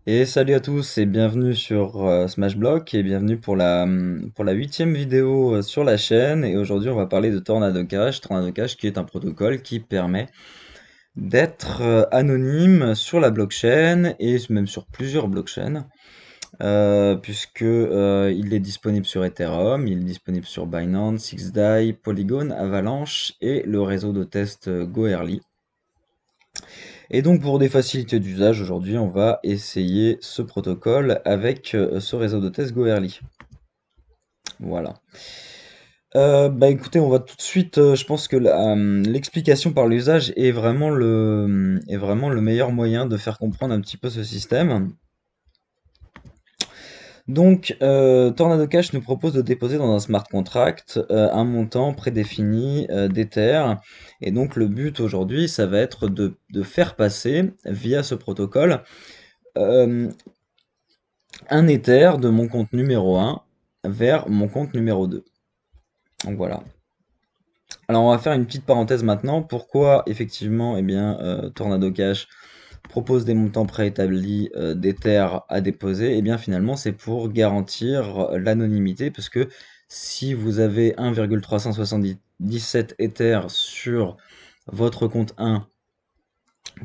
Et salut à tous et bienvenue sur Smashblock et bienvenue pour la 8e vidéo sur la chaîne. Et aujourd'hui on va parler de Tornado Cash. Tornado Cash qui est un protocole qui permet d'être anonyme sur la blockchain et même sur plusieurs blockchains, puisque il est disponible sur Ethereum, il est disponible sur Binance, XDAI, Polygon, Avalanche et le réseau de test Goerli. Et donc pour des facilités d'usage, aujourd'hui on va essayer ce protocole avec ce réseau de test Goerli. Voilà. Bah écoutez, on va tout de suite, je pense que l'explication par l'usage est vraiment le meilleur moyen de faire comprendre un petit peu ce système. Donc, Tornado Cash nous propose de déposer dans un smart contract un montant prédéfini d'Ether. Et donc, le but aujourd'hui, ça va être de faire passer via ce protocole euh, un Ether de mon compte numéro 1 vers mon compte numéro 2. Donc voilà. Alors on va faire une petite parenthèse maintenant. Pourquoi effectivement Tornado Cash propose des montants préétablis d'Ether à déposer? Et bien finalement c'est pour garantir l'anonymité parce que si vous avez 1,377 Ether sur votre compte 1,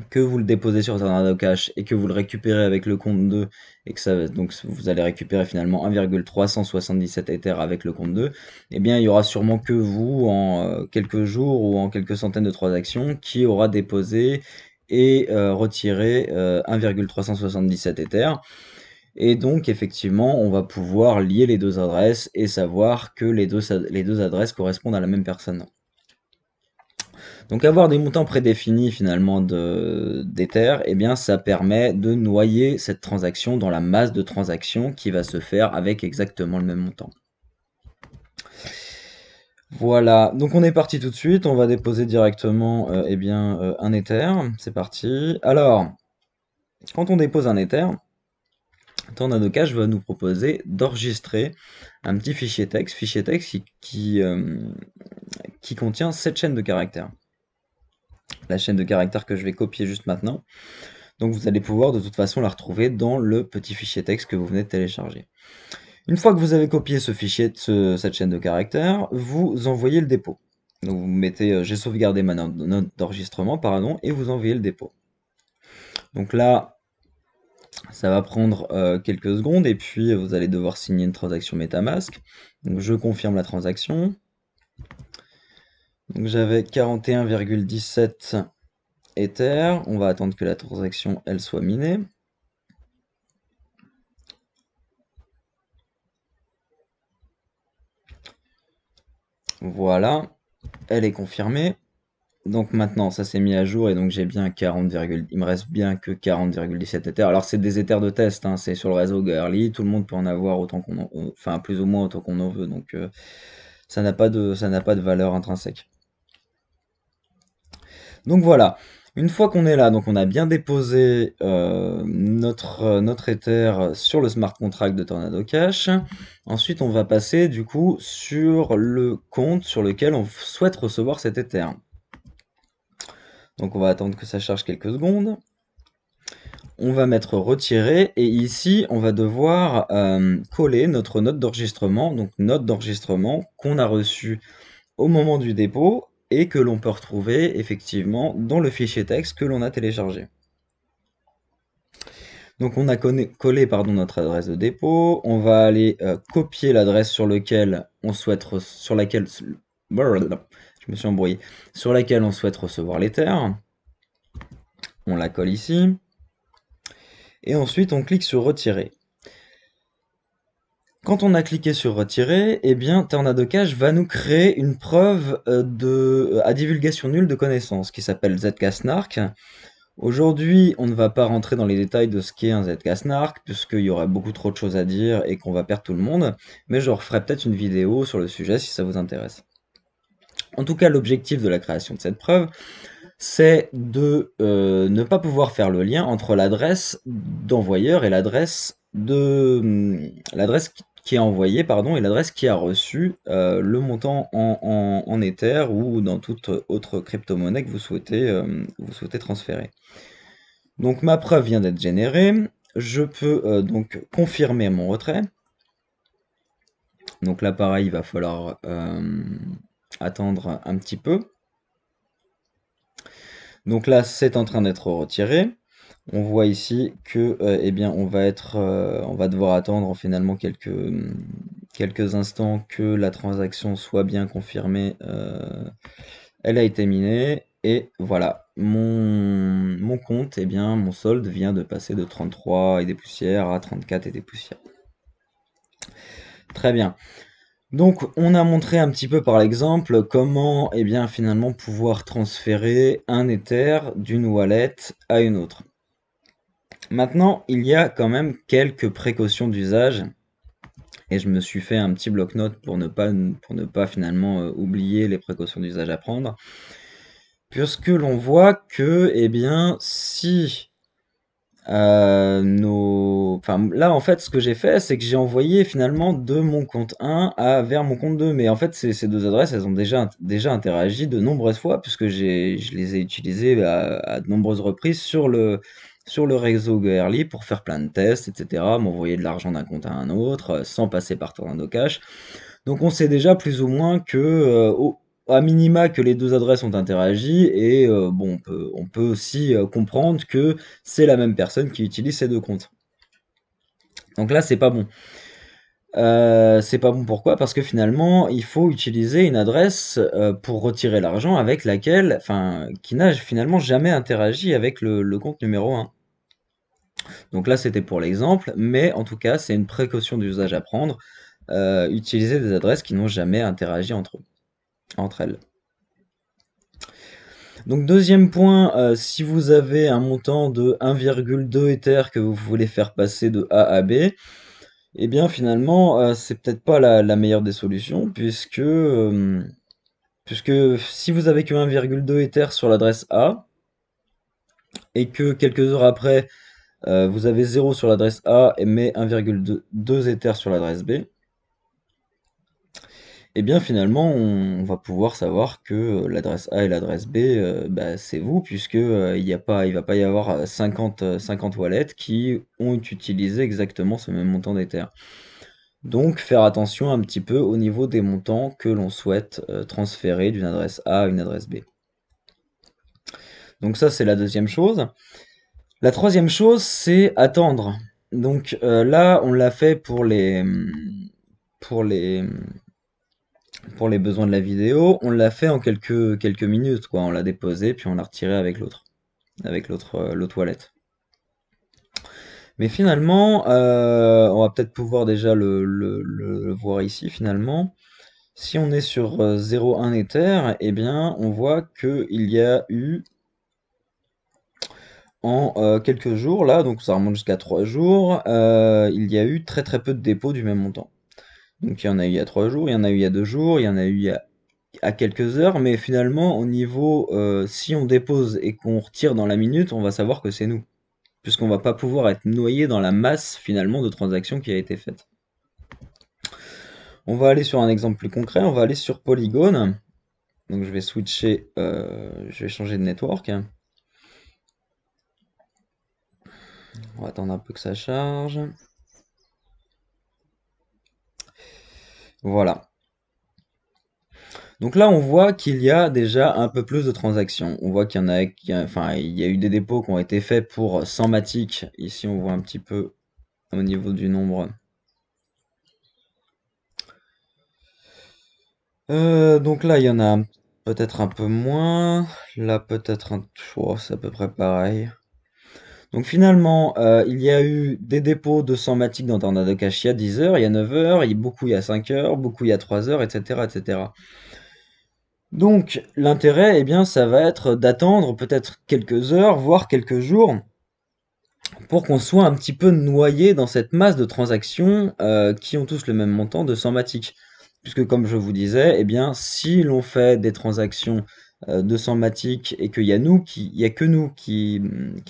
que vous le déposez sur Tornado Cash et que vous le récupérez avec le compte 2 et que ça donc vous allez récupérer finalement 1,377 Ether avec le compte 2, eh bien il y aura sûrement que vous en quelques jours ou en quelques centaines de transactions qui aura déposé et retiré 1,377 Ether. Et donc effectivement, on va pouvoir lier les deux adresses et savoir que les deux adresses correspondent à la même personne. Donc avoir des montants prédéfinis finalement d'Ether, eh bien ça permet de noyer cette transaction dans la masse de transactions qui va se faire avec exactement le même montant. Voilà, donc on est parti tout de suite, on va déposer directement un Ether, c'est parti. Alors, quand on dépose un Ether, Tornado Cash va nous proposer d'enregistrer un petit fichier texte qui contient 7 chaînes de caractères. La chaîne de caractères que je vais copier juste maintenant. Donc vous allez pouvoir de toute façon la retrouver dans le petit fichier texte que vous venez de télécharger. Une fois que vous avez copié ce fichier, cette chaîne de caractères, vous envoyez le dépôt. Donc vous mettez j'ai sauvegardé ma note d'enregistrement, pardon, et vous envoyez le dépôt. Donc là, ça va prendre quelques secondes et puis vous allez devoir signer une transaction MetaMask. Donc je confirme la transaction. Donc j'avais 41,17 Ether. On va attendre que la transaction elle soit minée. Voilà, elle est confirmée. Donc maintenant, ça s'est mis à jour et donc j'ai bien 40, il me reste bien que 40,17 Ethers. Alors c'est des Ethers de test, hein, c'est sur le réseau Girly, tout le monde peut en avoir autant enfin plus ou moins autant qu'on en veut, donc ça n'a pas de valeur intrinsèque. Donc voilà, une fois qu'on est là, donc on a bien déposé notre Ether sur le smart contract de Tornado Cash. Ensuite, on va passer du coup sur le compte sur lequel on souhaite recevoir cet Ether. Donc on va attendre que ça charge quelques secondes. On va mettre retirer et ici on va devoir coller notre note d'enregistrement, donc note d'enregistrement qu'on a reçue au moment du dépôt et que l'on peut retrouver effectivement dans le fichier texte que l'on a téléchargé. Donc on a collé pardon, notre adresse de dépôt, on va aller copier l'adresse sur laquelle on souhaite sur laquelle je me suis embrouillé, sur laquelle on souhaite recevoir l'Ether. On la colle ici. Et ensuite on clique sur retirer. Quand on a cliqué sur retirer, eh bien Tornado Cash va nous créer une preuve à divulgation nulle de connaissances qui s'appelle ZK-SNARK. Aujourd'hui, on ne va pas rentrer dans les détails de ce qu'est un ZK-SNARK, puisqu'il y aurait beaucoup trop de choses à dire et qu'on va perdre tout le monde, mais je referai peut-être une vidéo sur le sujet si ça vous intéresse. En tout cas, l'objectif de la création de cette preuve, c'est de ne pas pouvoir faire le lien entre l'adresse d'envoyeur et l'adresse qui est envoyée, pardon, et l'adresse qui a reçu le montant en Ether ou dans toute autre crypto-monnaie que vous souhaitez transférer. Donc ma preuve vient d'être générée. je peux donc confirmer mon retrait. Donc là, pareil, il va falloir attendre un petit peu. Donc là, c'est en train d'être retiré. On voit ici que, eh bien, on va devoir attendre finalement quelques instants que la transaction soit bien confirmée. Elle a été minée et voilà, mon compte, eh bien, mon solde vient de passer de 33 et des poussières à 34 et des poussières. Très bien. Donc, on a montré un petit peu par l'exemple comment, eh bien, finalement pouvoir transférer un Ether d'une wallet à une autre. Maintenant, il y a quand même quelques précautions d'usage et je me suis fait un petit bloc-notes pour ne pas finalement oublier les précautions d'usage à prendre. Puisque l'on voit que, eh bien, si enfin, là, en fait, ce que j'ai fait, c'est que j'ai envoyé finalement de mon compte 1 vers mon compte 2. Mais en fait, ces deux adresses, elles ont déjà interagi de nombreuses fois, puisque je les ai utilisées à de nombreuses reprises sur le réseau Goerli pour faire plein de tests, etc., m'envoyer de l'argent d'un compte à un autre, sans passer par Tornado Cash. Donc on sait déjà plus ou moins que, à minima, que les deux adresses ont interagi et bon, on peut aussi comprendre que c'est la même personne qui utilise ces deux comptes. Donc là, c'est pas bon. C'est pas bon pourquoi? Parce que finalement, il faut utiliser une adresse pour retirer l'argent avec laquelle, enfin, qui n'a finalement jamais interagi avec le compte numéro 1. Donc là, c'était pour l'exemple, mais en tout cas, c'est une précaution d'usage à prendre. Utiliser des adresses qui n'ont jamais interagi entre elles. Donc deuxième point, si vous avez un montant de 1,2 Ether que vous voulez faire passer de A à B, eh bien finalement, c'est peut-être pas la meilleure des solutions puisque si vous avez que 1,2 Ether sur l'adresse A et que quelques heures après, vous avez 0 sur l'adresse A mais 1,2 Ether sur l'adresse B, eh bien finalement, on va pouvoir savoir que l'adresse A et l'adresse B, bah, c'est vous, puisque il va pas y avoir 50 wallets qui ont utilisé exactement ce même montant d'Ether. Donc faire attention un petit peu au niveau des montants que l'on souhaite transférer d'une adresse A à une adresse B. Donc ça, c'est la deuxième chose. La troisième chose, c'est attendre. Donc là, on l'a fait pour les, pour les besoins de la vidéo, on l'a fait en quelques minutes, quoi. On l'a déposé, puis on l'a retiré avec l'autre wallet. Mais finalement, on va peut-être pouvoir déjà le voir ici, finalement. Si on est sur 0,1 Ether, eh bien, on voit qu'il y a eu en quelques jours, là, donc ça remonte jusqu'à 3 jours, il y a eu très très peu de dépôts du même montant. Donc il y en a eu il y a 3 jours, il y en a eu il y a 2 jours, il y en a eu à quelques heures, mais finalement, au niveau, si on dépose et qu'on retire dans la minute, on va savoir que c'est nous, puisqu'on va pas pouvoir être noyé dans la masse finalement de transactions qui a été faite. On va aller sur un exemple plus concret, on va aller sur Polygon. Donc je vais switcher, je vais changer de network. On va attendre un peu que ça charge. Voilà. Donc là, on voit qu'il y a déjà un peu plus de transactions. On voit enfin, il y a eu des dépôts qui ont été faits pour 100 Matic. Ici, on voit un petit peu au niveau du nombre. Donc là, il y en a peut-être un peu moins. Là, peut-être un... Oh, c'est à peu près pareil. Donc finalement, il y a eu des dépôts de 100 Matic dans Tornado Cash il y a 10 heures, il y a 9 heures, beaucoup il y a 5 heures, beaucoup il y a 3 heures, etc., etc. Donc l'intérêt, eh bien, ça va être d'attendre peut-être quelques heures, voire quelques jours, pour qu'on soit un petit peu noyé dans cette masse de transactions qui ont tous le même montant de 100 Matic. Puisque comme je vous disais, eh bien, si l'on fait des transactions de 100 Matic et il y a que nous qui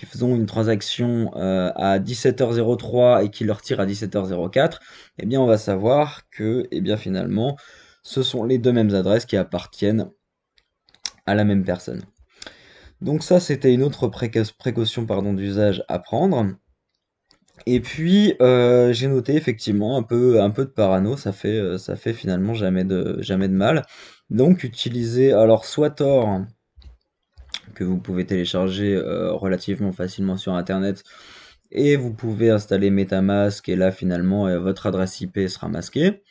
faisons une transaction à 17h03 et qui le retire à 17h04, eh bien, on va savoir que, eh bien, finalement, ce sont les deux mêmes adresses qui appartiennent à la même personne. Donc ça, c'était une autre précaution pardon, d'usage à prendre. Et puis, j'ai noté effectivement un peu de parano, ça fait finalement jamais de mal. Donc utiliser alors soit Tor, que vous pouvez télécharger, relativement facilement sur internet, et vous pouvez installer MetaMask et là finalement, votre adresse IP sera masquée,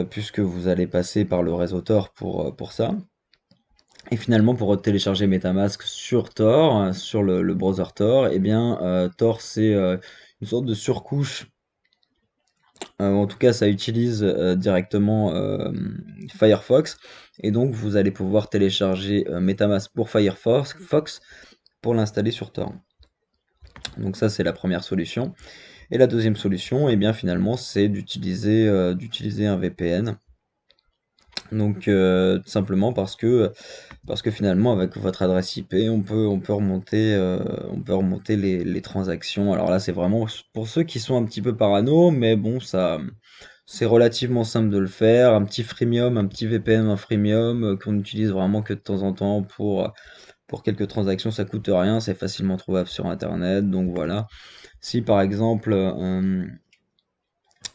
puisque vous allez passer par le réseau Tor pour ça. Et finalement, pour télécharger MetaMask sur Tor, sur le browser Tor, eh bien, Tor, c'est une sorte de surcouche. En tout cas, ça utilise directement Firefox. Et donc, vous allez pouvoir télécharger MetaMask pour Firefox pour l'installer sur Tor. Donc ça, c'est la première solution. Et la deuxième solution, eh bien, finalement, c'est d'utiliser un VPN. Donc, tout simplement parce que finalement, avec votre adresse IP, on peut remonter les transactions. Alors là, c'est vraiment pour ceux qui sont un petit peu parano, mais bon, c'est relativement simple de le faire. Un petit freemium, un petit VPN, un freemium qu'on utilise vraiment que de temps en temps pour quelques transactions, ça coûte rien, c'est facilement trouvable sur Internet. Donc voilà. Si par exemple,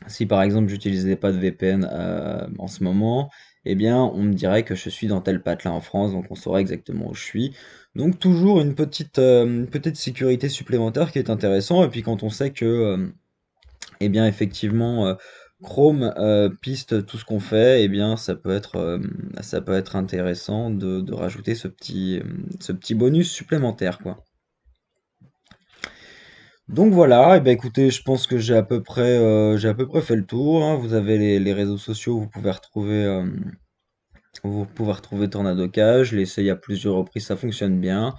si par exemple j'utilisais pas de VPN en ce moment, eh bien on me dirait que je suis dans tel patelin en France, donc on saurait exactement où je suis. Donc toujours une petite sécurité supplémentaire qui est intéressant. Et puis quand on sait que, eh bien effectivement, Chrome piste tout ce qu'on fait, eh bien ça peut être intéressant de rajouter ce petit bonus supplémentaire, quoi. Donc voilà, et ben écoutez, je pense que j'ai à peu près fait le tour, hein. Vous avez les réseaux sociaux, vous pouvez retrouver Tornado Cash. Je l'ai essayé à plusieurs reprises, ça fonctionne bien.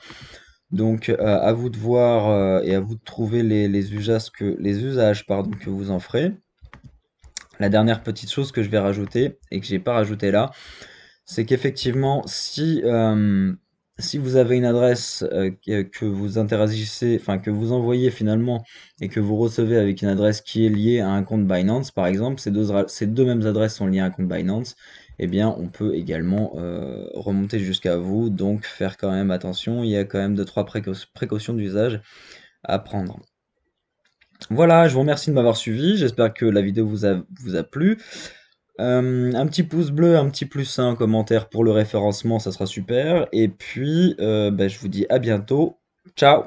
Donc à vous de voir et à vous de trouver les usages pardon, que vous en ferez. La dernière petite chose que je vais rajouter et que j'ai pas rajouté là, c'est qu'effectivement, si vous avez une adresse que vous interagissez, enfin que vous envoyez finalement et que vous recevez avec une adresse qui est liée à un compte Binance, par exemple, ces deux mêmes adresses sont liées à un compte Binance, eh bien, on peut également remonter jusqu'à vous. Donc, faire quand même attention. Il y a quand même deux, trois précautions d'usage à prendre. Voilà, je vous remercie de m'avoir suivi. J'espère que la vidéo vous a plu. Un petit pouce bleu, un petit plus, un commentaire pour le référencement, ça sera super. Et puis, bah, je vous dis à bientôt. Ciao!